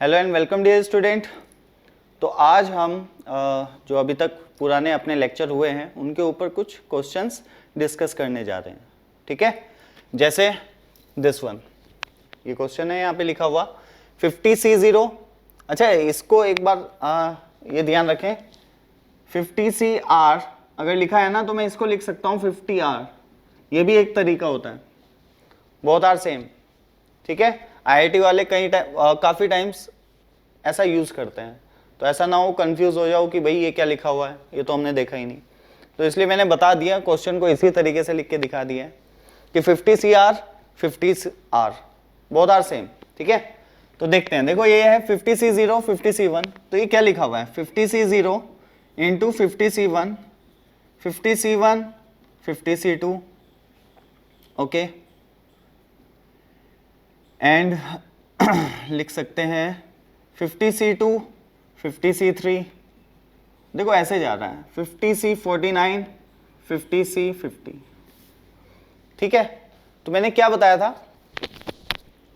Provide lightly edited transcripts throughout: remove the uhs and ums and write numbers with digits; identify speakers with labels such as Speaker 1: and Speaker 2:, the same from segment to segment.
Speaker 1: Hello and welcome dear student. तो आज हम जो अभी तक पुराने अपने लेक्चर हुए हैं उनके ऊपर कुछ क्वेश्चंस डिस्कस करने जा रहे हैं। ठीक है, जैसे दिस वन, ये क्वेश्चन है यहाँ पे लिखा हुआ 50C0। अच्छा, इसको एक बार ये ध्यान रखें, 50CR अगर लिखा है ना तो मैं इसको लिख सकता हूँ 50R। ये भी एक तरीका होता है, बोथ आर सेम। ठीक है, आईआईटी वाले काफ़ी टाइम्स ऐसा यूज़ करते हैं, तो ऐसा ना हो कंफ्यूज हो जाओ कि भाई ये क्या लिखा हुआ है, ये तो हमने देखा ही नहीं। तो इसलिए मैंने बता दिया, क्वेश्चन को इसी तरीके से लिख के दिखा दिया है कि 50CR 50R both are same. ठीक है, तो देखते हैं। देखो ये है 50C0 50C1, तो ये क्या लिखा हुआ है 50C0 into 50C1 50C1 50C2। Okay, and लिख सकते हैं 50C2 50C3। देखो ऐसे जा रहा है 50C49 50C50। ठीक है, तो मैंने क्या बताया था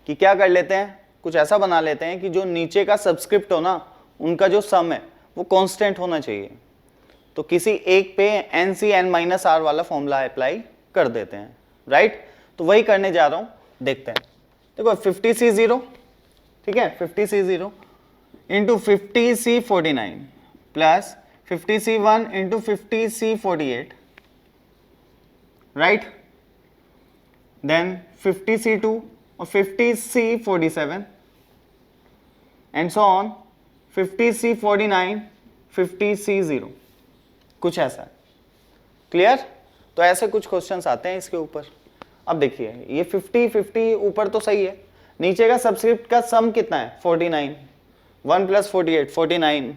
Speaker 1: कि क्या कर लेते हैं, कुछ ऐसा बना लेते हैं कि जो नीचे का सब्सक्रिप्ट हो ना, उनका जो सम है वो कांस्टेंट होना चाहिए। तो किसी एक पे NC n-R वाला फॉर्मूला अप्लाई कर देते हैं, राइट। तो वही करने जा रहा हूं, देखते हैं। देखो 50C0, ठीक है, 50C0 into 50C49 plus 50C1 into 50C48, right. Then 50C2 और 50C47 and so on 50C49 50C0, कुछ ऐसा है। क्लियर? तो ऐसे कुछ क्वेश्चंस आते हैं इसके ऊपर। अब देखिए ये 50 ऊपर तो सही है, नीचे का सब्सक्रिप्ट का सम कितना है 49, 1 प्लस 48 49,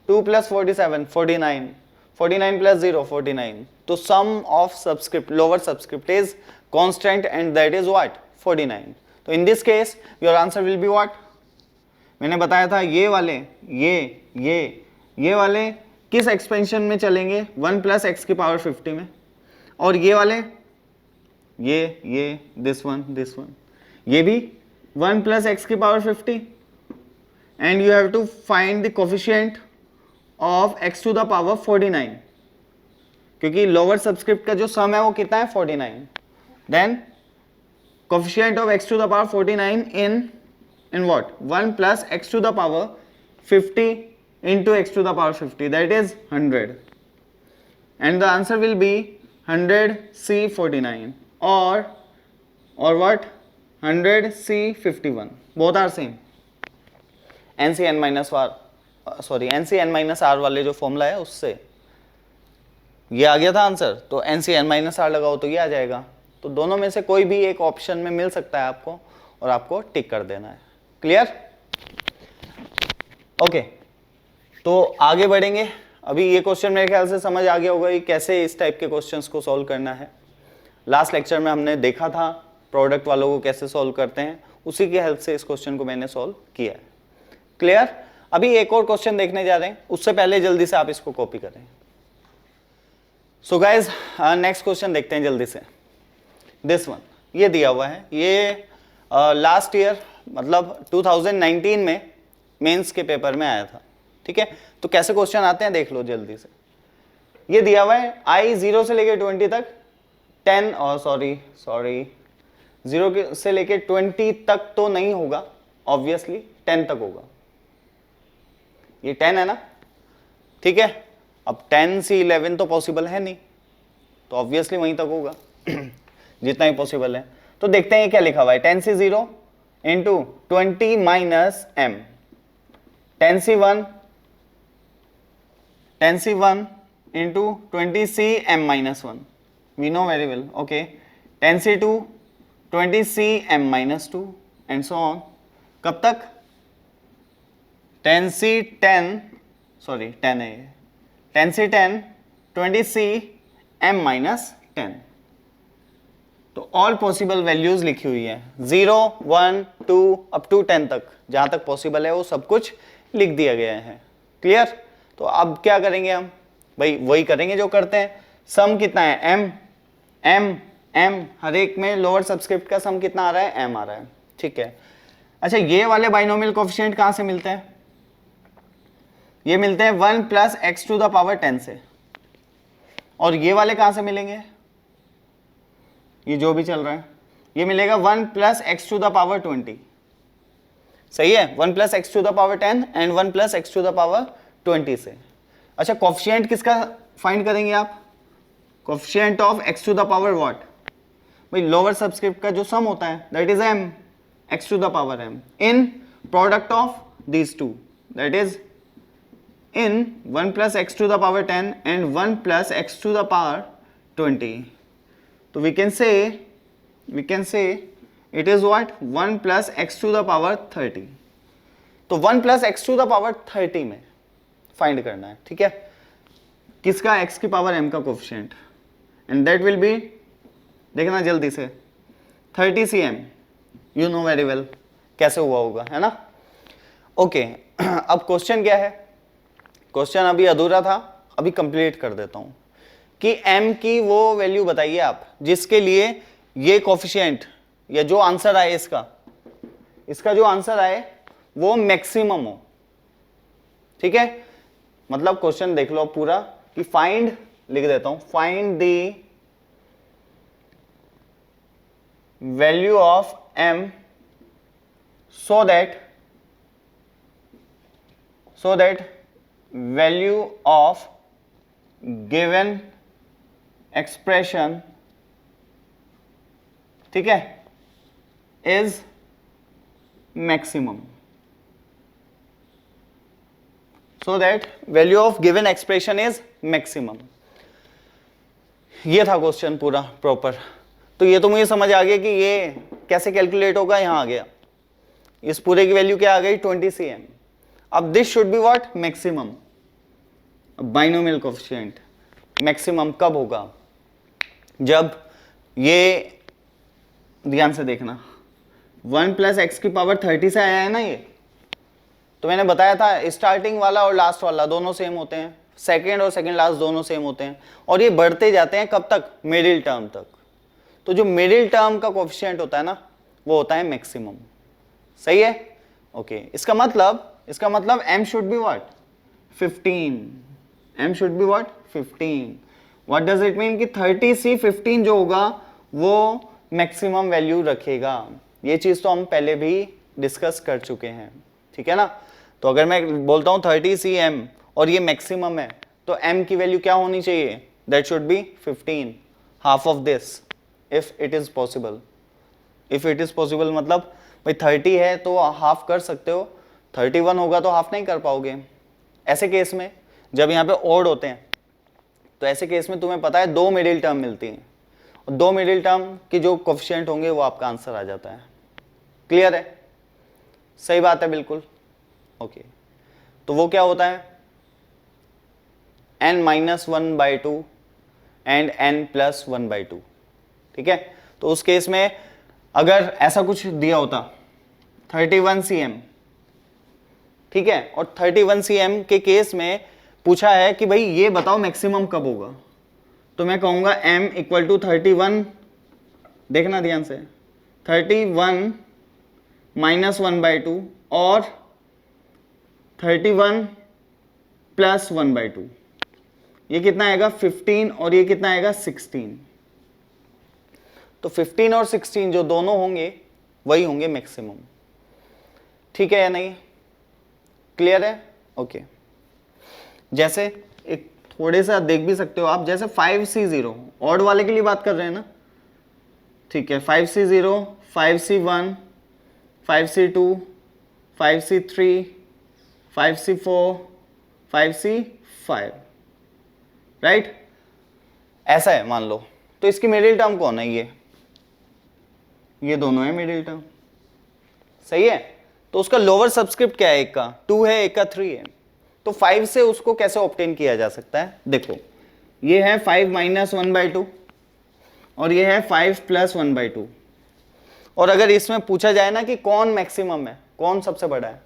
Speaker 1: 2 प्लस 47 49, 49 प्लस 0 49। तो sum of subscript lower subscript is constant and that is what 49। तो in this case your answer will be what, मैंने बताया था ये वाले ये वाले किस एक्सपेंशन में चलेंगे 1 प्लस एक्स की पावर 50 में, और ये वाले ये दिस वन ये भी 1 प्लस एक्स की power 50 and you have to find the coefficient of x to the power 49, क्योंकि लोअर सब्सक्रिप्ट का जो सम है वो कितना है 49। Then coefficient of x to the power 49 in what 1 plus x to the power 50 into x to the power 50, that is 100, and the answer will be 100C49 or what 100C51, both are same। NC n-R वाले जो formula है उससे ये आ गया था answer, तो NC n-R लगाओ तो ये आ जाएगा। तो दोनों में से कोई भी एक ऑप्शन में मिल सकता है आपको, और आपको टिक कर देना है। क्लियर? ओके, तो आगे बढ़ेंगे। अभी ये क्वेश्चन मेरे ख्याल से समझ आ गया होगा कि कैसे इस टाइप के क्वेश्चंस को सॉल्व करना है। लास्ट लेक्चर में हमने देखा था प्रोडक्ट वालों को कैसे सॉल्व करते हैं, उसी की हेल्प से इस क्वेश्चन को मैंने सॉल्व किया है। क्लियर? अभी एक और क्वेश्चन देखने जा रहे हैं, उससे पहले जल्दी से आप इसको कॉपी करें। सो गाइज नेक्स्ट क्वेश्चन देखते हैं जल्दी से। दिस वन, ये दिया हुआ है, ये लास्ट ईयर मतलब 2019 में मेंस के पेपर में आया था। ठीक है, तो कैसे क्वेश्चन आते हैं देख लो जल्दी से। ये दिया हुआ है I 0 से लेके 20 तक 10 और सॉरी 0 से लेके 20 तक तो नहीं होगा, ऑब्वियसली 10 तक होगा। ये 10 है ना, ठीक है। अब 10 से 11 तो पॉसिबल है नहीं, तो ऑब्वियसली वहीं तक होगा जितना ही पॉसिबल है। तो देखते हैं ये क्या लिखा हुआ है 10C0 into 20 minus m, 10C1 into 20Cm-1, we know very well, okay, 10C2 20Cm-2 and so on। कब तक 10C10 है ये, 10C10 20Cm-10। तो ऑल पॉसिबल वैल्यूज लिखी हुई है 0 1 2 अप टू 10 तक, जहां तक पॉसिबल है वो सब कुछ लिख दिया गया है। क्लियर? तो अब क्या करेंगे हम, भाई वही करेंगे जो करते हैं। सम कितना है m हर एक में लोअर सब्सक्रिप्ट का सम कितना आ रहा है m आ रहा है। ठीक है, अच्छा, ये वाले बाइनोमियल कोफिशिएंट कहां से मिलते हैं? ये मिलते हैं 1 plus x to the power 10 से। और ये वाले कहां से मिलेंगे? ये जो भी चल रहा है ये मिलेगा 1 plus x to the power 20। सही है, 1 plus x to the power 10 and 1 plus x to the power 20 से। अच्छा, कोफिशिएंट किसका फाइंड करेंगे आप? Coefficient of x to the power what? भाई लोअर सबस्क्रिप्ट का जो सम होता है that is m, x to the power m in product of these two, that is in 1 plus x to the power 10 and 1 plus x to the power 20. So we can say it is what? 1 plus x to the power 30. तो 1 plus x to the power 30 में find करना है, ठीक है, किसका? x की power m का coefficient, and that will be, देखना जल्दी से, 30 cm, you know very well कैसे हुआ होगा, है ना? ओके, अब क्वेश्चन क्या है? क्वेश्चन अभी अधूरा था, अभी कंप्लीट कर देता हूं कि m की वो वैल्यू बताइए आप जिसके लिए ये कोफिशिएंट या जो आंसर आए इसका जो आंसर आए वो मैक्सिमम हो, ठीक है? मतलब क्वेश्चन देख लो पूरा कि फाइंड, लिख देता हूं, find the value of m so that value of given expression, ठीक है, is maximum, so that value of given expression is maximum। ये था क्वेश्चन पूरा प्रॉपर। तो ये तो मुझे समझ आ गया कि ये कैसे कैलकुलेट होगा, यहां आ गया, इस पूरे की वैल्यू क्या आ गई? 20 cm। अब this should be what? Maximum. Binomial coefficient maximum कब होगा? जब ये, ध्यान से देखना, 1 प्लस एक्स की पावर 30 से आया है ना, ये तो मैंने बताया था स्टार्टिंग वाला और लास्ट वाला दोनों सेम होते हैं, सेकेंड और सेकेंड लास्ट दोनों सेम होते हैं, और ये बढ़ते जाते हैं कब तक? मिडिल टर्म तक। तो जो मिडिल टर्म का कोफिशिएंट होता है ना वो होता है मैक्सिमम। सही है? ओके, इसका मतलब m should be what? 15। m should be what? 15। What does it mean कि 30C 15 जो होगा वो मैक्सिमम वैल्यू रखेगा। ये चीज तो हम पहले भी डिस्कस कर चुके हैं, ठीक है ना? तो अगर मैं बोलता हूं 30cm और ये मैक्सिमम है तो m की वैल्यू क्या होनी चाहिए? That should be 15, half of this if it is possible. If it is possible मतलब भाई 30 है तो हाफ कर सकते हो, 31 होगा तो हाफ नहीं कर पाओगे। ऐसे केस में जब यहाँ पे ओड होते हैं तो ऐसे केस में तुम्हें पता है 2 मिडिल टर्म मिलती हैं, और 2 मिडिल टर्म की जो कोफिशिएंट होंगे वो आपका आंसर आ जाता है। क्लियर है? सही बात है, बिल्कुल। ओके, तो वो क्या होता है? n-1/2 एंड n+1/2, ठीक है? तो उस केस में अगर ऐसा कुछ दिया होता 31 cm, ठीक है, और 31 cm के केस में पूछा है कि भाई ये बताओ मैक्सिमम कब होगा, तो मैं कहूंगा m = 31, देखना ध्यान से, 31 - 1/2 और 31 + 1/2। ये कितना आएगा? 15, और ये कितना आएगा? 16। तो 15 और 16 जो दोनों होंगे वही होंगे मैक्सिमम, ठीक है या नहीं? क्लियर है? ओके, जैसे एक थोड़े सा देख भी सकते हो आप, जैसे 5C0 ऑड वाले के लिए बात कर रहे हैं ना, ठीक है, 5C0, 5C1, 5C2, 5C3, 5C4, 5C5, right? ऐसा है मान लो, तो इसकी मिडिल टर्म कौन है? ये दोनों है मिडिल टर्म, सही है? तो उसका लोअर सबस्क्रिप्ट क्या है? एक का 2 है, एक का 3 है। तो 5 से उसको कैसे ऑब्टेन किया जा सकता है? देखो, ये है 5 - 1/2 और ये है 5 + 1/2, और अगर इसमें पूछा जाए ना कि कौन मैक्सिमम है, कौन सबसे बड़ा है,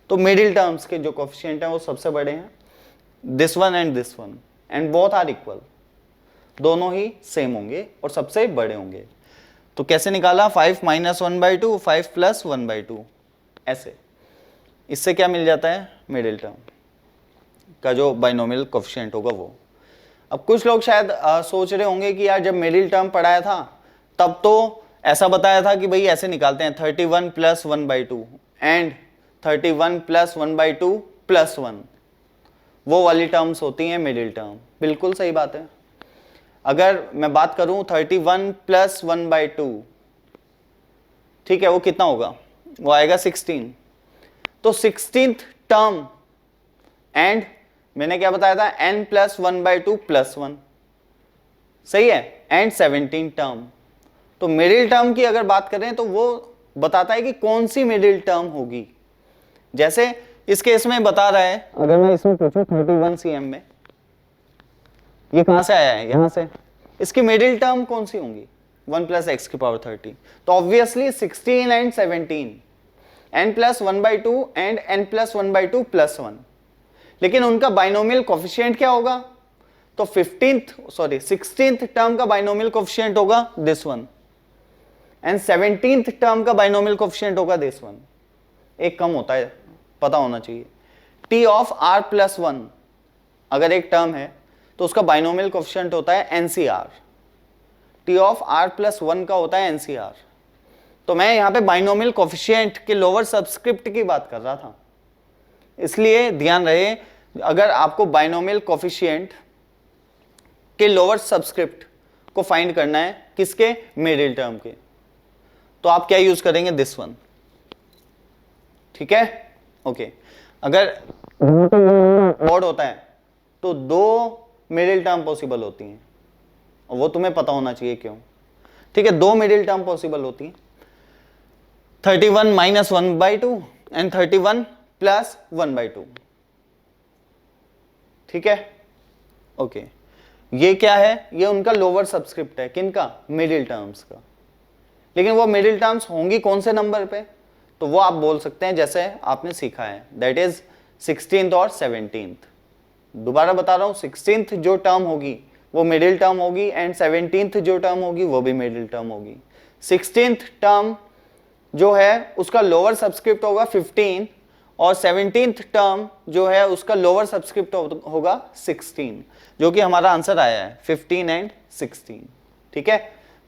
Speaker 1: तो मिडिल टर्म्स के जो कोफिशिएंट हैं वो सबसे बड़े हैं, this one and this one, and both are equal, दोनों ही सेम होंगे और सबसे बड़े होंगे। तो कैसे निकाला? 5 - 1/2, 5 + 1/2, ऐसे, इससे क्या मिल जाता है, मिडिल टर्म का जो बाइनोमियल कोफिशिएंट होगा वो। अब कुछ लोग शायद सोच रहे होंगे कि यार जब मिडिल टर्म पढ़ाया था तब तो ऐसा बताया था कि भाई ऐसे निकालते हैं 31 प्लस 1/2 एंड 31 प्लस 1/2 प्लस 1, वो वाली टर्म्स होती हैं मिडिल टर्म। बिल्कुल सही बात है। अगर मैं बात करूं 31 प्लस 1/2, ठीक है, वो कितना होगा, वो आएगा 16। तो 16th टर्म एंड मैंने क्या बताया था, n प्लस 1/2 प्लस 1, सही है, एंड 17 टर्म। तो मिडिल टर्म की अगर बात करें तो वो बताता है कि कौन सी मिडिल टर्म होगी। जैसे इस केस में बता रहा है, अगर मैं इसमें पूछूं 31 cm में, ये कहां से आया है, यहां से, इसकी मिडिल टर्म कौन सी होंगी, 1 प्लस एक्स की पावर 30। तो obviously 16 and 17, n plus 1/2 and n plus 1/2 plus 1। लेकिन उनका बाइनोमियल कोफिशिएंट क्या होगा, तो 16th टर्म का बाइनोमियल कोफिशिएंट होगा this one and 17th term का बाइनोमियल कोफिशिएंट होगा दिस वन। एक कम होता है, पता होना चाहिए। t ऑफ r प्लस 1 अगर एक टर्म है तो उसका बाइनोमियल कोफिशिएंट होता है NCR, t of r plus 1 का होता है NCR। तो मैं यहां पे बाइनोमियल कोफिशिएंट के लोअर सबस्क्रिप्ट की बात कर रहा था, इसलिए ध्यान रहे अगर आपको बाइनोमियल कोफिशिएंट के लोअर सबस्क्रिप्ट को फाइंड करना है, किसके, मिडिल टर्म के, तो आप क्या यूज करेंगे, दिस वन, ठीक है, ओके। अगर ऑड होता है तो 2 मिडिल टर्म पॉसिबल होती हैं, और वो तुम्हें पता होना चाहिए क्यों, ठीक है। 2 मिडिल टर्म पॉसिबल होती हैं, 31 माइनस 1/2 एंड 31 प्लस 1/2, ठीक है, ओके। ये क्या है, ये उनका लोअर सबस्क्रिप्ट है, किनका, मिडिल टर्म्स का। लेकिन वो मिडिल टर्म्स होंगी कौन से नंबर पे, तो वो आप बोल सकते हैं जैसे आपने सीखा है, दैट इज 16th और 17th। दोबारा बता रहा हूं, 16th जो टर्म होगी वो मिडिल टर्म होगी एंड 17th जो टर्म होगी वो भी मिडिल टर्म होगी। 16th टर्म जो है उसका लोअर सबस्क्रिप्ट होगा 15 और 17th टर्म जो है उसका लोअर सबस्क्रिप्ट होगा 16, जो कि हमारा आंसर आया है 15 एंड 16, ठीक है।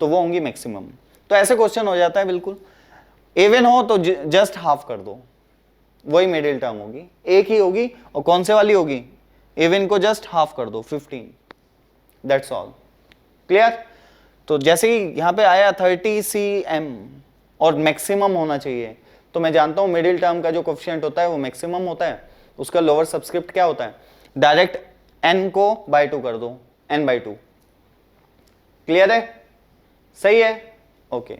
Speaker 1: तो वो होंगी मैक्सिमम। तो ऐसे क्वेश्चन हो जाता है बिल्कुल। इवन हो तो जस्ट हाफ कर दो, वही मिडिल टर्म होगी, एक ही होगी, और कौन से वाली होगी, इवन को जस्ट हाफ कर दो 15, दैट्स ऑल, क्लियर। तो जैसे कि यहाँ पे आया 30 cm और मैक्सिमम होना चाहिए, तो मैं जानता हूं मिडिल टर्म का जो कोफिशिएंट होता है वो मैक्सिमम होता है, उसका लोअर सबस्क्रिप्ट क्या होता है, डायरेक्ट n को बाय 2 कर दो, n/2, क्लियर है, सही है, ओके।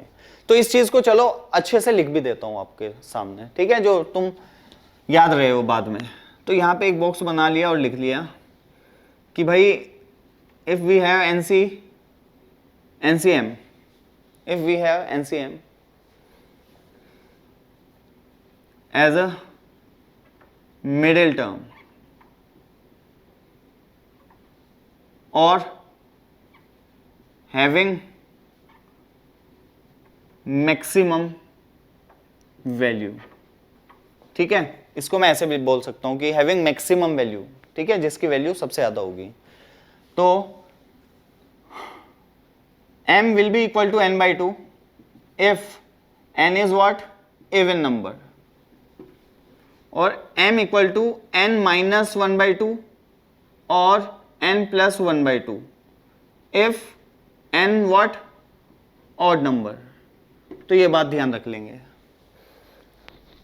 Speaker 1: तो इस चीज को चलो अच्छे से लिख भी देता हूं आपके सामने, ठीक है, जो तुम याद रहे हो बाद में। तो यहां पे एक बॉक्स बना लिया और लिख लिया कि भाई if we have NCM, if we have NCM as a middle term or having maximum value, ठीक है, इसको मैं ऐसे भी बोल सकता हूं कि having maximum value, ठीक है, जिसकी वैल्यू सबसे ज्यादा होगी। तो m will be equal to n/2 if n is what, even number, और m equal to n minus 1/2 और n plus 1/2 if n what, odd number। तो ये बात ध्यान रख लेंगे,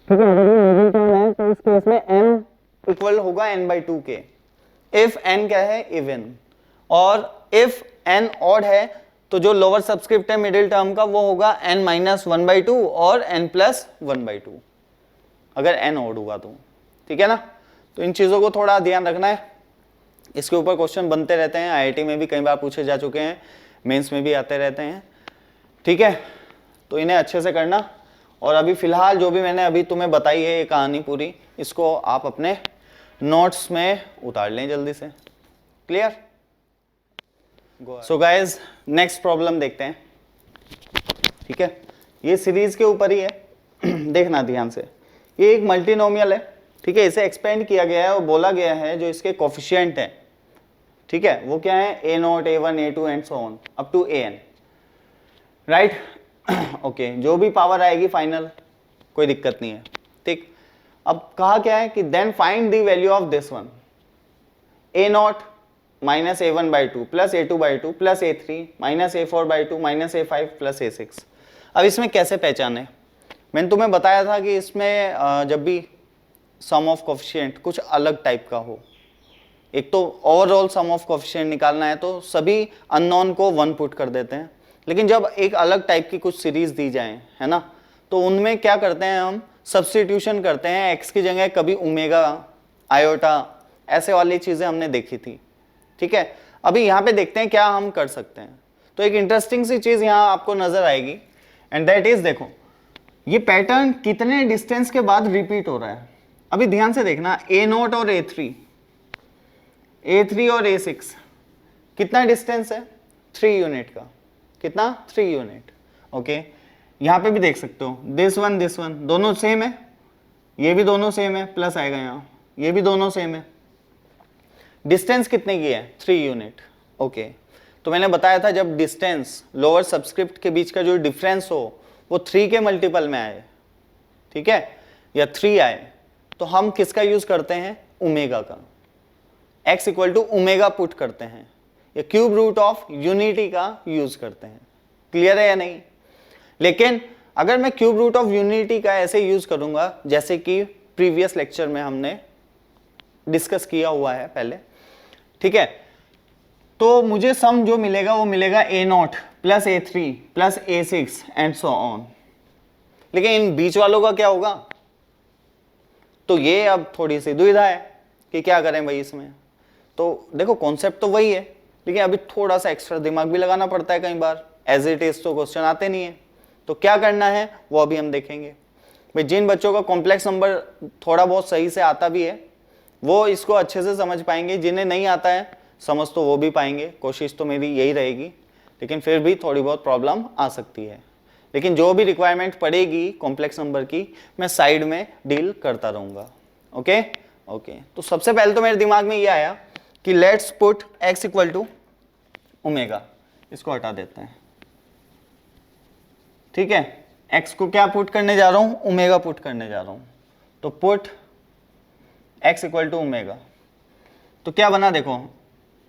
Speaker 1: ठीक है। तो इस केस में m इक्वल होगा n/2 के, if n क्या है, इवन, और if n odd है तो जो लोअर सब्सक्रिप्ट है मिडिल टर्म का वो होगा n माइनस 1/2 और n प्लस 1/2, अगर n ऑड हुआ तो, ठीक है ना। तो इन चीजों को थोड़ा ध्यान रखना है, इसके ऊपर क्वेश्चन बनते रहते हैं, IIT में भी कई बार पूछे जा चुके हैं, मेंस में भी आते रहते हैं, ठीक है। तो इन्हें अच्छे से करना, और अभी फिलहाल जो भी मैंने अभी तुम्हें बताई है ये कहानी पूरी, इसको आप अपने नोट्स में उतार लें जल्दी से, clear. So guys next problem देखते हैं, ठीक है, ये सीरीज के ऊपर ही है देखना ध्यान से। ये एक मल्टीनोमियल है, ठीक है, इसे एक्सपेंड किया गया है और बोला गया है जो इसके कोफिशिएंट है, ठीक है, वो क्या है, a0, a1, a2 and so on up to an, right. Okay, जो भी पावर आएगी फाइनल, कोई दिक्कत नहीं है, ठीक। अब कहा क्या है कि then find the value of this one, a0 minus a1 by two plus a2 by two plus a3 minus a4 by two minus a5 plus a6। अब इसमें कैसे पहचाने, मैंने तुम्हें बताया था कि इसमें जब भी सम ऑफ कोफिशिएंट कुछ अलग टाइप का हो, एक तो ओवरऑल सम ऑफ कोफिशिएंट निकालना है तो सभी अननोन को 1 पुट कर देते हैं, लेकिन जब एक अलग टाइप की कुछ सीरीज दी जाए, है ना, तो उनमें क्या करते हैं, हम सब्स्टिट्यूशन करते हैं, x की जगह कभी ओमेगा, आयोटा, ऐसे वाली चीजें हमने देखी थी, ठीक है। अभी यहाँ पे देखते हैं क्या हम कर सकते हैं। तो एक इंटरेस्टिंग सी चीज यहाँ आपको नजर आएगी, एंड दैट इज, देखो ये पैटर्न कितने डिस्टेंस के बाद रिपीट हो रहा है। अभी ध्यान से देखना, a0 और a3 और a6 कितना डिस्टेंस है, 3 यूनिट का, कितना, 3 यूनिट, ओके। यहाँ पे भी देख सकते हो, दिस वन दोनों सेम है, ये भी दोनों सेम है, प्लस आएगा यहाँ, ये भी दोनों सेम है, डिस्टेंस कितने की है, 3 यूनिट, ओके। तो मैंने बताया था जब डिस्टेंस लोअर सबस्क्रिप्ट के बीच का जो डिफरेंस हो वो 3 के मल्टीपल में आए, ठीक है, या 3 आए, तो हम किसका यूज करते हैं, ओमेगा का, x equal to omega put करते हैं, या क्यूब रूट ऑफ यूनिटी का यूज करते हैं। क्लियर है या नहीं। लेकिन अगर मैं क्यूब रूट ऑफ यूनिटी का ऐसे यूज करूंगा जैसे कि प्रीवियस लेक्चर में हमने डिस्कस किया हुआ है पहले, ठीक है, तो मुझे सम जो मिलेगा वो मिलेगा a0 plus a3 plus a6 and so on. लेकिन इन बीच वालों का क्या होगा, तो ये अब थोड़ी सी दुविधा है कि क्या करें भाई इसमें। तो देखो कॉन्सेप्ट तो वही है, लेकिन अभी थोड़ा सा एक्स्ट्रा दिमाग भी लगाना पड़ता है कई बार, एज इट इज तो क्वेश्चन आते नहीं है। तो क्या करना है वो अभी हम देखेंगे। भाई जिन बच्चों का कॉम्प्लेक्स नंबर थोड़ा बहुत सही से आता भी है वो इसको अच्छे से समझ पाएंगे, जिन्हें नहीं आता है समझ तो वो भी पाएंगे, कोशिश तो मेरी यही रहेगी, लेकिन फिर भी थोड़ी बहुत प्रॉब्लम आ सकती है। लेकिन जो भी रिक्वायरमेंट पड़ेगी कॉम्प्लेक्स नंबर की मैं साइड में डील करता रहूँगा। ओके ओके, तो सबसे पहले तो मेरे दिमाग में ये आया कि let's put x equal to omega, इसको हटा देते हैं, ठीक है। x को क्या पुट करने जा रहा हूँ, ओमेगा पुट करने जा रहा हूँ, तो put x equal to omega, तो क्या बना देखो,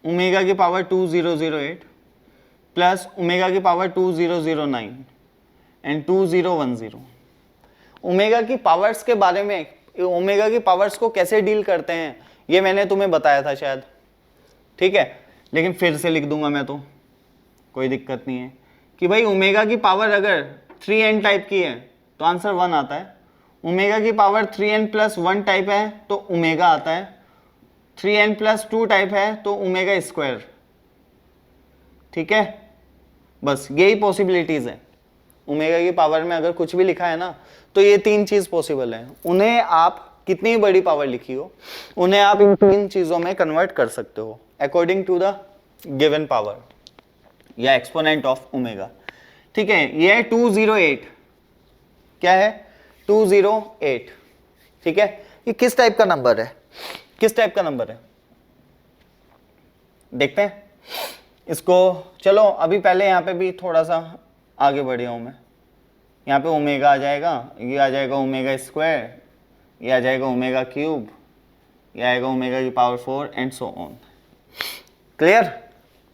Speaker 1: ओमेगा की पावर 2008 प्लस ओमेगा की पावर 2009 एंड 2010। ओमेगा की पावर्स के बारे में, ओमेगा की पावर्स को कैसे डील करते हैं ये मैंने तुम्हें बताया था शायद, ठीक है, लेकिन फिर से लिख दूंगा मैं, तो कोई दिक्कत नहीं है कि भाई ओमेगा की पावर अगर 3n टाइप की है तो आंसर 1 आता है, ओमेगा की पावर 3n प्लस 1 टाइप है तो ओमेगा आता है, 3n प्लस 2 टाइप है तो ओमेगा स्क्वायर, ठीक है। बस यही पॉसिबिलिटीज है, ओमेगा की पावर में अगर कुछ भी लिखा है ना तो ये 3 चीज पॉसिबल है, उन्हें आप कितनी बड़ी पावर लिखी हो उन्हें आप इन 3 चीजों में कन्वर्ट कर सकते हो according to the given power या एक्सपोनेंट ऑफ ओमेगा, ठीक है। ये है 208, क्या है 208, ठीक है। ये किस टाइप का नंबर है, किस टाइप का नंबर है देखते हैं इसको। चलो अभी पहले यहाँ पे भी थोड़ा सा आगे बढ़ हूँ मैं, यहाँ पे ओमेगा आ जाएगा, ये आ जाएगा ओमेगा स्क्वायर, ये आ जाएगा ओमेगा क्यूब, ये आएगा ओमेगा की power 4 and so on. Clear,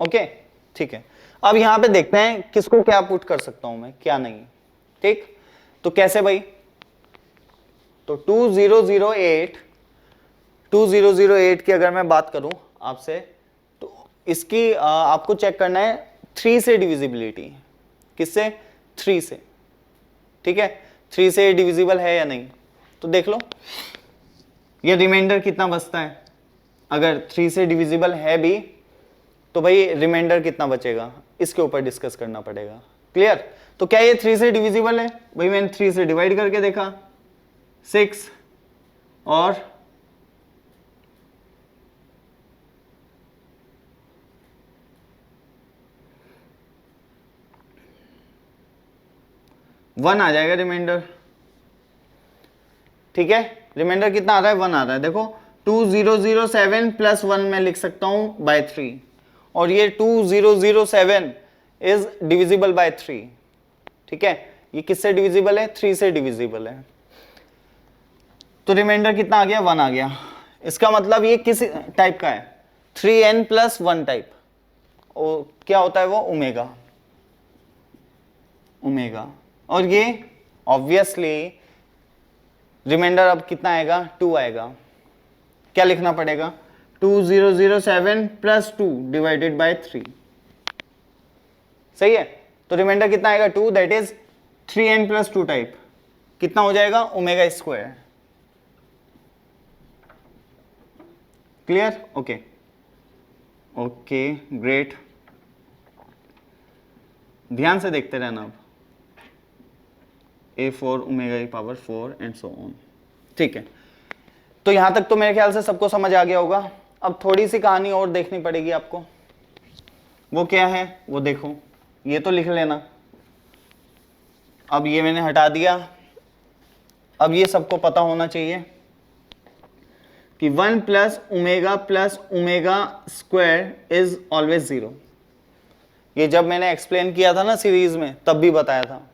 Speaker 1: okay, ठीक है। अब यहाँ पे देखते हैं किसको क्या पुट कर सकता हूँ मैं, क्या नहीं, ठीक। तो कैसे भाई, तो 2008 की अगर मैं बात करूं आपसे, तो इसकी आपको चेक करना है 3 से डिविजिबिलिटी, किससे, 3 से, ठीक है। 3 से डिविजिबल है या नहीं, तो देख लो ये रिमाइंडर कितना बचता है, अगर 3 से डिविजिबल है भी तो भाई रिमाइंडर कितना बचेगा इसके ऊपर डिस्कस करना पड़ेगा। क्लियर, तो क्या ये 3 से डिविजिबल है, भाई मैंने 3 से डिवाइड करके देखा 6 और 1 आ जाएगा रिमाइंडर, ठीक है, रिमाइंडर कितना आ रहा है, 1 आ रहा है। देखो 2007 प्लस 1 मैं लिख सकता हूं बाय 3, और ये 2007 इज डिविजिबल बाय 3। ठीक है, ये किससे डिविजिबल है, 3 से डिविजिबल है। तो रिमाइंडर कितना आ गया, 1 आ गया। इसका मतलब ये किस टाइप का है, 3n प्लस 1 टाइप। और क्या होता है वो, ओमेगा। ओमेगा, और ये ऑब्वियसली रिमाइंडर अब कितना आएगा, 2 आएगा। क्या लिखना पड़ेगा, 2007 प्लस 2 डिवाइडेड बाय 3। सही है, तो रिमाइंडर कितना आएगा, 2, that is 3n plus 2 type. कितना हो जाएगा, omega square. Clear, okay okay great. ध्यान से देखते रहना अब, A4 omega E power 4 and so on. ठीक है, तो यहां तक तो मेरे ख्याल से सबको समझ आ गया होगा। अब थोड़ी सी कहानी और देखनी पड़ेगी आपको। वो क्या है, वो देखो, ये तो लिख लेना। अब ये मैंने हटा दिया। अब ये सबको पता होना चाहिए कि 1 plus omega square is always 0। ये जब मैंने एक्सप्लेन किया था ना सीरीज में, तब भी बताया था।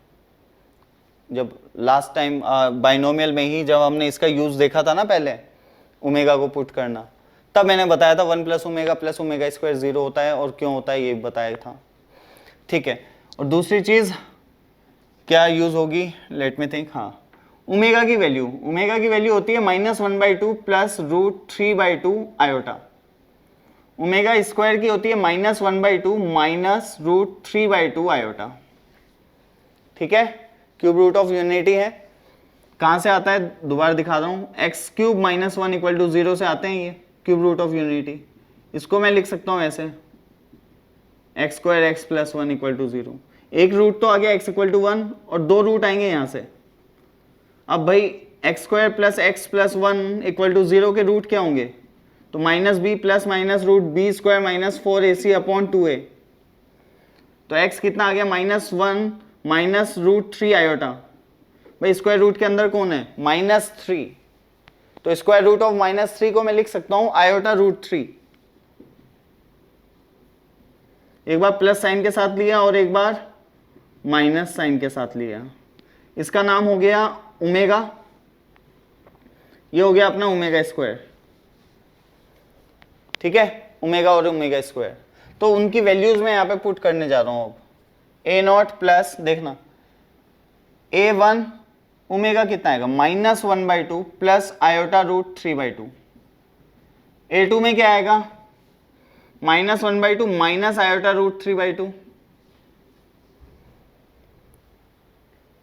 Speaker 1: जब लास्ट टाइम बाइनोमियल में ही जब हमने इसका यूज देखा था ना पहले, ओमेगा को पुट करना, तब मैंने बताया था 1 प्लस ओमेगा स्क्वायर 0 होता है, और क्यों होता है ये बताया था। ठीक है, और दूसरी चीज क्या यूज होगी, लेट मी थिंक। हाँ, ओमेगा की वैल्यू होती है -1/2 प्लस √3/2 आयोटा। ओमेगा स्क्वायर की होती है -1/2 माइनस √3/2 आयोटा। ठीक है, क्यूब रूट ऑफ यूनिटी है। कहां से आता है, दोबारा दिखा रहा हूं, x cube minus 1 equal to 0 से आते हैं ये क्यूब रूट ऑफ यूनिटी। इसको मैं लिख सकता हूं ऐसे, x square x plus 1 equal to 0। एक रूट तो आ गया x इक्वल टू 1, और 2 रूट आएंगे यहां से। अब भाई x square plus x plus 1 equal to 0 के रूट क्या होंगे, तो -b plus minus root b square minus 4ac upon 2a। तो x कितना आ गया, -1 माइनस √3 आयोटा। भाई स्क्वायर रूट के अंदर कौन है, -3, तो स्क्वायर रूट ऑफ -3 को मैं लिख सकता हूं आयोटा √3। एक बार प्लस साइन के साथ लिया और एक बार माइनस साइन के साथ लिया। इसका नाम हो गया ओमेगा, ये हो गया अपना ओमेगा स्क्वायर। ठीक है, ओमेगा और ओमेगा स्क्वायर। तो उनकी वैल्यूज मैं यहां पे पुट करने जा रहा हूं। अब A0 प्लस, देखना A1 ओमेगा कितना आएगा, -1/2 प्लस आयोटा √3/2। A2 में क्या आएगा, -1/2 माइनस आयोटा √3/2।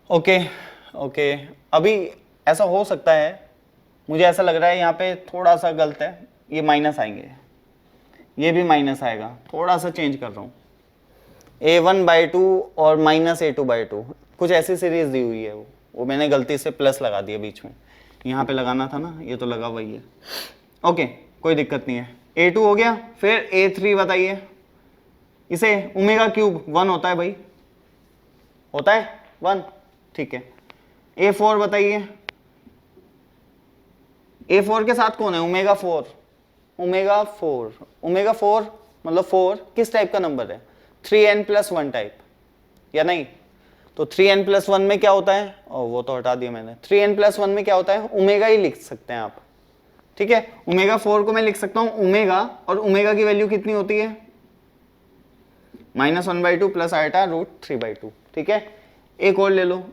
Speaker 1: ओके ओके, अभी ऐसा हो सकता है, मुझे ऐसा लग रहा है यहाँ पे थोड़ा सा गलत है, ये माइनस आएंगे, ये भी माइनस आएगा, थोड़ा सा चेंज कर रहा हूँ। A1/2 और -A2/2 कुछ ऐसी सीरीज दी हुई है, वो मैंने गलती से प्लस लगा दिया बीच में, यहाँ पे लगाना था ना, ये तो लगा वही है। ओके, कोई दिक्कत नहीं है। A2 हो गया, फिर A3 बताइए। इसे ओमेगा क्यूब 1 होता है भाई, होता है 1, ठीक है। A4 बताइए, A4 के साथ कौन है, ओमेगा 4। ओमेगा 4 मतलब 4 किस टाइप का नंबर है, 3n प्लस 1 टाइप, या नहीं। तो 3n प्लस 1 में क्या होता है, वो तो हटा दिया मैंने। 3n प्लस 1 में क्या होता है, ओमेगा ही लिख सकते हैं आप। ठीक है, ओमेगा 4 को मैं लिख सकता हूं ओमेगा, और ओमेगा की वैल्यू कितनी होती है, -1/2 प्लस आयोटा √3/2। ठीक है, एक और ले लो,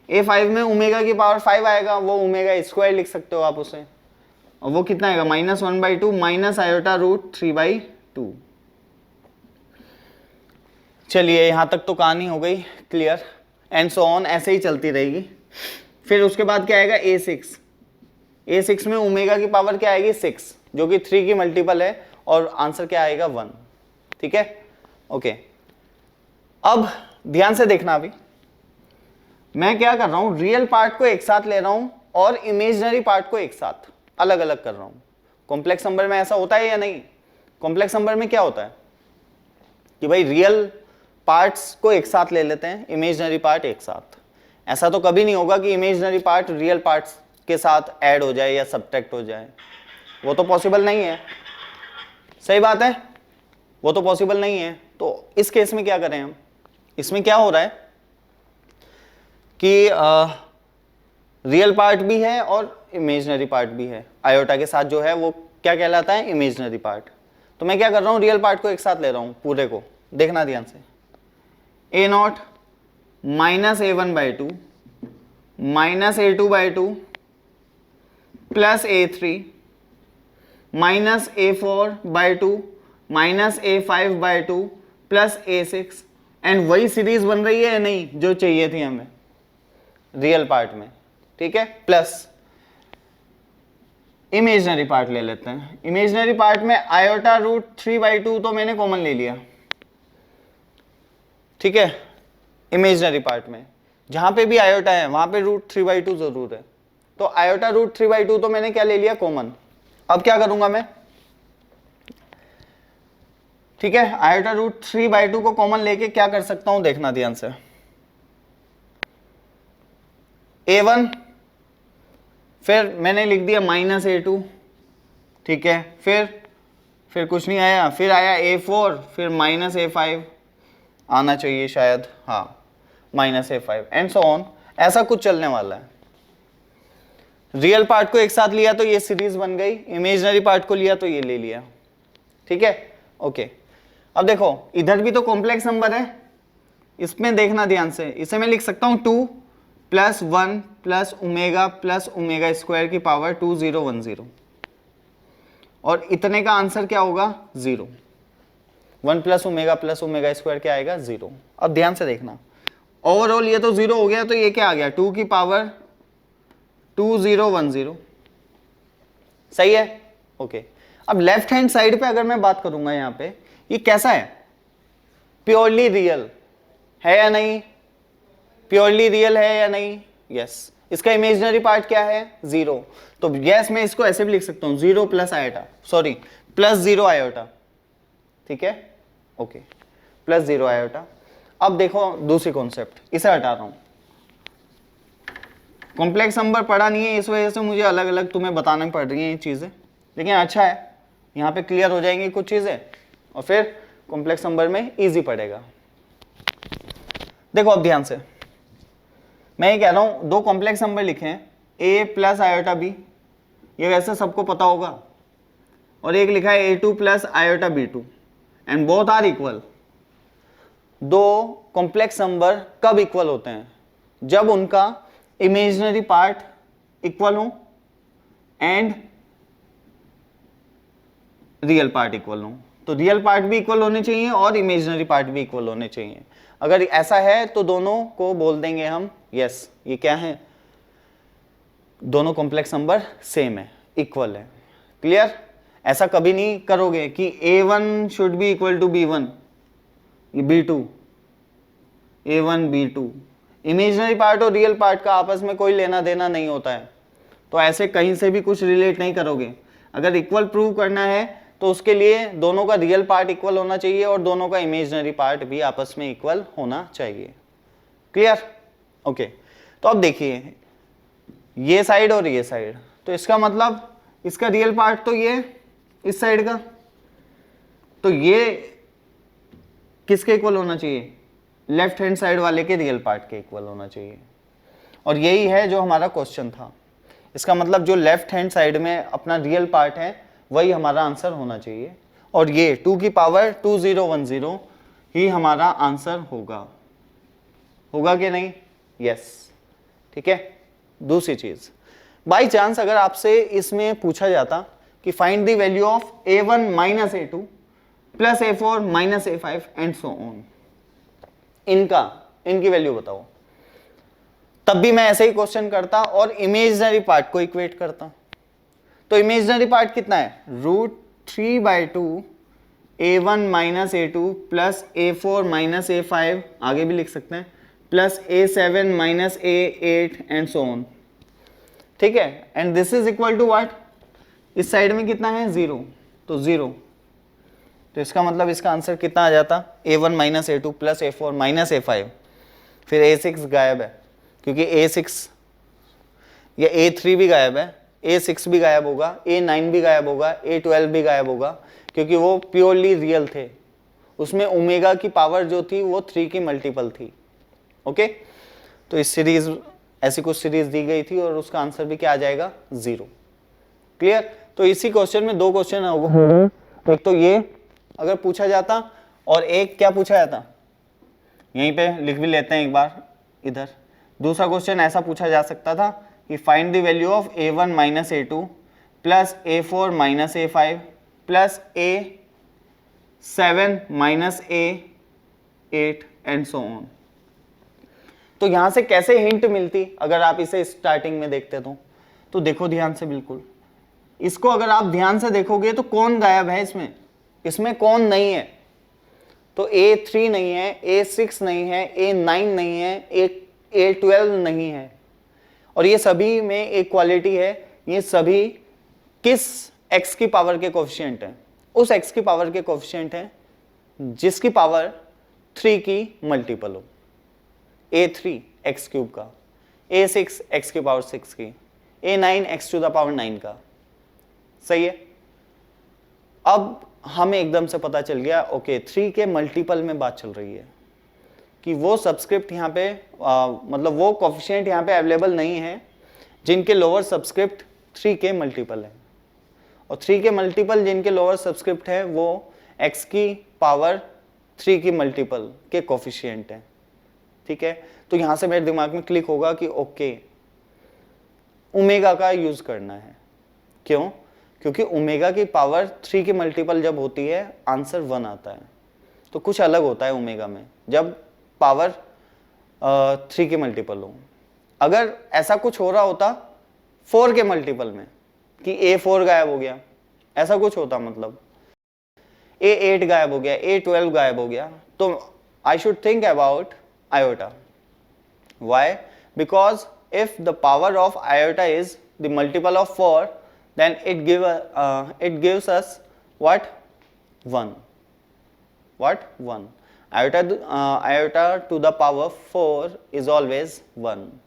Speaker 1: A5 में ओमेगा की पावर 5 आएगा, वो ओमेगा स्क्वायर लिख सकते हो आप उसे, और वो कितना आएगा, -1/2 माइनस आयोटा √3/2। चलिए यहां तक तो कहानी हो गई क्लियर, एंड सो ऑन, ऐसे ही चलती रहेगी। फिर उसके बाद क्या आएगा, A6 में ओमेगा की पावर क्या आएगी, 6, जो कि 3 की मल्टीपल है, और आंसर क्या आएगा, 1। ठीक है, ओके। अब ध्यान से देखना, अभी मैं क्या कर रहा हूं, रियल पार्ट को एक साथ ले रहा हूं और इमेजिनरी पार्ट को एक साथ अलग अलग कर रहा हूं। कॉम्प्लेक्स नंबर में ऐसा होता है या नहीं, कॉम्प्लेक्स नंबर में क्या होता है कि भाई रियल पार्ट्स को एक साथ ले लेते हैं, इमेजिनरी पार्ट एक साथ। ऐसा तो कभी नहीं होगा कि इमेजिनरी पार्ट रियल पार्ट्स के साथ ऐड हो जाए या सब्ट्रैक्ट हो जाए, वो तो पॉसिबल नहीं है। सही बात है, वो तो पॉसिबल नहीं है। तो इस केस में क्या करें हम, इसमें क्या हो रहा है कि रियल पार्ट भी है और इमेजिनरी पार्ट भी है। आयोटा के साथ जो है वो क्या कहलाता है, इमेजिनरी पार्ट। तो मैं क्या कर रहा हूँ, रियल पार्ट को एक साथ ले रहा हूँ पूरे को, देखना ध्यान से। A nought minus A1/2 minus A2/2 plus A3 minus A4/2 minus A5/2 plus A6, and वही सीरीज बन रही है या नहीं जो चाहिए थी हमें रियल पार्ट में, ठीक है। प्लस इमेजिनरी पार्ट ले लेते हैं। इमेजिनरी पार्ट में आयोटा रूट 3/2 तो मैंने कॉमन ले लिया, ठीक है। इमेजिनरी पार्ट में जहां पे भी आयोटा है वहां पे रूट 3/2 जरूर है, तो आयोटा रूट 3/2 तो मैंने क्या ले लिया, कॉमन। अब क्या करूंगा मैं, ठीक है, आयोटा रूट 3/2 को कॉमन लेके क्या कर सकता हूं, देखना ध्यान से। A1 फिर मैंने लिख दिया माइनस A2, ठीक है। फिर कुछ नहीं आया, फिर आया A4, फिर माइनस A5 आना चाहिए शायद, हाँ minus A5 and so on. ऐसा कुछ चलने वाला है। रियल पार्ट को एक साथ लिया तो ये सीरीज बन गई, इमेजिनरी पार्ट को लिया तो ये ले लिया, ठीक है, ओके। अब देखो इधर भी तो कॉम्प्लेक्स नंबर है, इसमें देखना ध्यान से। इसे मैं लिख सकता हूं 2 + 1 + ओमेगा स्क्वायर की पावर 2010, और इतने का आंसर क्या होगा, 0। 1 + ओमेगा स्क्वायर क्या आएगा, 0। अब ध्यान से देखना, ओवरऑल ये तो 0 हो गया, तो ये क्या आ गया, 2 की पावर 2010, सही है, ओके। अब लेफ्ट हैंड साइड पे अगर मैं बात करूंगा, यहाँ पे ये कैसा है, प्योरली रियल है या नहीं, प्योरली रियल है या नहीं, यस। इसका इमेजिनरी पार्ट क्या है, 0, तो यस मैं इसको ऐसे भी लिख सकता हूं 0 + आयोटा, सॉरी +0 आयोटा, ठीक है, ओके, +0 आयोटा। अब देखो दूसरी कॉन्सेप्ट, इसे हटा रहा हूं, कॉम्प्लेक्स नंबर पढ़ा नहीं है, इस वजह से मुझे अलग अलग तुम्हें बताने पड़ रही हैं ये चीज़ें, लेकिन अच्छा है, यहाँ पे क्लियर हो जाएंगी कुछ चीज़ें और फिर कॉम्प्लेक्स नंबर में इजी पड़ेगा। देखो अब ध्यान से, मैं ये कह रहा हूँ दो कॉम्प्लेक्स नंबर लिखे हैं, A + आयोटा B, ये वैसे सबको पता होगा, और एक लिखा है A2 + iota B2 and both are equal. दो कॉम्प्लेक्स नंबर कब इक्वल होते हैं, जब उनका इमेजिनरी पार्ट इक्वल हो एंड रियल पार्ट इक्वल हो। तो रियल पार्ट भी इक्वल होने चाहिए और इमेजिनरी पार्ट भी इक्वल होने चाहिए। अगर ऐसा है तो दोनों को बोल देंगे हम यस, ये क्या है, दोनों कॉम्प्लेक्स नंबर सेम है, इक्वल है। क्लियर? ऐसा कभी नहीं करोगे कि A1 should be equal to B1, B2, A1 B2। Imaginary part और रियल पार्ट का आपस में कोई लेना देना नहीं होता है, तो ऐसे कहीं से भी कुछ रिलेट नहीं करोगे। अगर इक्वल प्रूव करना है तो उसके लिए दोनों का रियल पार्ट इक्वल होना चाहिए और दोनों का इमेजिनरी पार्ट भी आपस में इक्वल होना चाहिए। क्लियर? ओके, तो अब देखिए ये साइड और ये साइड, तो इसका मतलब इसका रियल पार्ट तो ये इस साइड का, तो ये किसके इक्वल होना चाहिए, लेफ्ट हैंड साइड वाले के रियल पार्ट के इक्वल होना चाहिए। और यही है जो हमारा क्वेश्चन था। इसका मतलब जो लेफ्ट हैंड साइड में अपना रियल पार्ट है वही हमारा आंसर होना चाहिए, और ये 2 की पावर 2010 ही हमारा आंसर होगा। होगा कि नहीं? यस। ठीक है। दूसरी चीज, बाई चांस अगर आपसे इसमें पूछा जाता कि find the value of A1 - A2 + A4 - A5 and so on, इनकी वैल्यू बताओ, तब भी मैं ऐसे ही क्वेश्चन करता और इमेजिनरी पार्ट को इक्वेट करता। तो इमेजिनरी पार्ट कितना है, √3/2 A1 - A2 + A4 - A5, आगे भी लिख सकते हैं, + A7 - A8 and so on. ठीक है, and this is equal to what, इस साइड में कितना है 0, तो 0, तो इसका मतलब इसका आंसर कितना आ जाता, A1 - A2 + A4 - A5, फिर A6 गायब है, क्योंकि A6 या A3 भी गायब है, A6 भी गायब होगा, A9 भी गायब होगा, A12 भी गायब होगा, क्योंकि वो प्योरली रियल थे, उसमें ओमेगा की पावर जो थी वो 3 की मल्टीपल थी। ओके, तो इस सीरीज ऐसी कुछ सीरीज दी गई थी और उसका आंसर भी क्या आ जाएगा 0। क्लियर? तो इसी क्वेश्चन में 2 क्वेश्चन होगा, एक तो ये अगर पूछा जाता और एक क्या पूछा जाता, यहीं पे लिख भी लेते हैं एक बार इधर। दूसरा क्वेश्चन ऐसा पूछा जा सकता था कि find the value of A1 minus A2 plus A4 minus A5 plus A7 minus A8 and so on. तो यहां से कैसे हिंट मिलती अगर आप इसे स्टार्टिंग में देखते तो देखो ध्यान से, बिल्कुल इसको अगर आप ध्यान से देखोगे तो कौन गायब है इसमें कौन नहीं है? तो A3 नहीं है, A6 नहीं है, A9 नहीं है, A12 नहीं है, और ये सभी में एक क्वालिटी है, ये सभी किस x की पावर के कोफिशिएंट हैं? उस x की पावर के कोफिशिएंट हैं जिसकी पावर 3 की मल्टीपल हो। A3 x क्यूब का, A6 x की पावर 6 की, A9 x to the power 9 का। सही है? अब हमें एकदम से पता चल गया, ओके 3 के मल्टीपल में बात चल रही है कि वो सबस्क्रिप्ट यहाँ पे मतलब वो कोफिशिएंट यहाँ पे अवेलेबल नहीं है जिनके लोअर सबस्क्रिप्ट 3 के मल्टीपल है, और 3 के मल्टीपल जिनके लोअर सबस्क्रिप्ट है वो x की पावर 3 की मल्टीपल के कोफिशिएंट हैं। ठीक है, तो यहाँ से मेरे दिमाग में क्लिक होगा कि ओके ओमेगा का यूज करना है। क्यों? क्योंकि ओमेगा की पावर 3 की मल्टीपल जब होती है आंसर 1 आता है, तो कुछ अलग होता है ओमेगा में जब पावर 3 की मल्टीपल हो। अगर ऐसा कुछ हो रहा होता 4 के मल्टीपल में कि A4 गायब हो गया, ऐसा कुछ होता, मतलब A8 गायब हो गया, A12 गायब हो गया, तो I should think about iota. Why? Because if the power of iota is the multiple of 4, then it gives us what? 1. What? 1. Iota to the power 4 is always 1.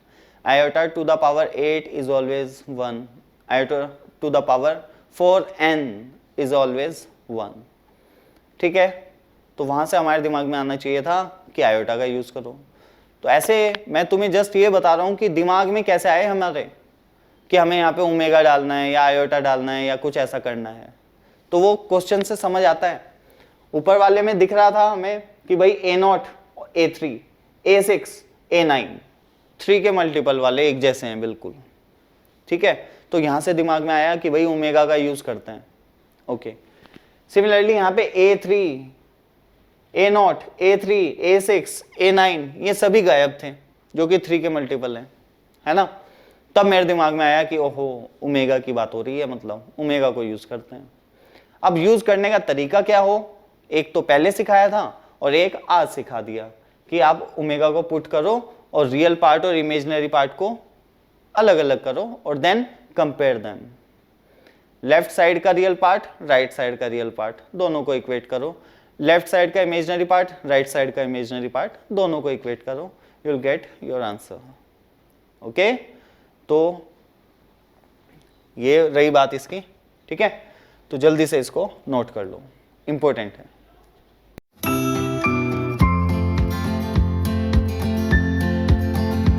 Speaker 1: Iota to the power 8 is always 1. Iota to the power 4n is always 1. ठीक है, तो वहां से हमारे दिमाग में आना चाहिए था कि आयोटा का यूज करो। तो ऐसे मैं तुम्हें जस्ट ये बता रहा हूं कि दिमाग में कैसे आए हमारे कि हमें यहाँ पे ओमेगा डालना है या आयोटा डालना है या कुछ ऐसा करना है, तो वो क्वेश्चन से समझ आता है। ऊपर वाले में दिख रहा था हमें कि भाई A0, A3, A6, A9 3 के मल्टीपल वाले एक जैसे हैं बिल्कुल। ठीक है, तो यहाँ से दिमाग में आया कि भाई ओमेगा का यूज करते हैं। ओके, सिमिलरली यहाँ पे A3, A0, A3, A6, A9 ये सभी गायब थे जो कि 3 के मल्टीपल है ना। तब मेरे दिमाग में आया कि ओहो ओमेगा की बात हो रही है, मतलब ओमेगा को यूज करते हैं। अब यूज करने का तरीका क्या हो, एक तो पहले सिखाया था और एक आज सिखा दिया कि आप ओमेगा को पुट करो और रियल पार्ट और इमेजिनरी पार्ट को अलग अलग करो और then compare them. Left side का रियल पार्ट, राइट साइड का रियल पार्ट, दोनों को इक्वेट करो। लेफ्ट साइड का इमेजिनरी पार्ट, राइट साइड का इमेजिनरी पार्ट, दोनों को इक्वेट करो, you will get your answer. Okay, तो ये रही बात इसकी। ठीक है, तो जल्दी से इसको नोट कर लो, इंपॉर्टेंट है।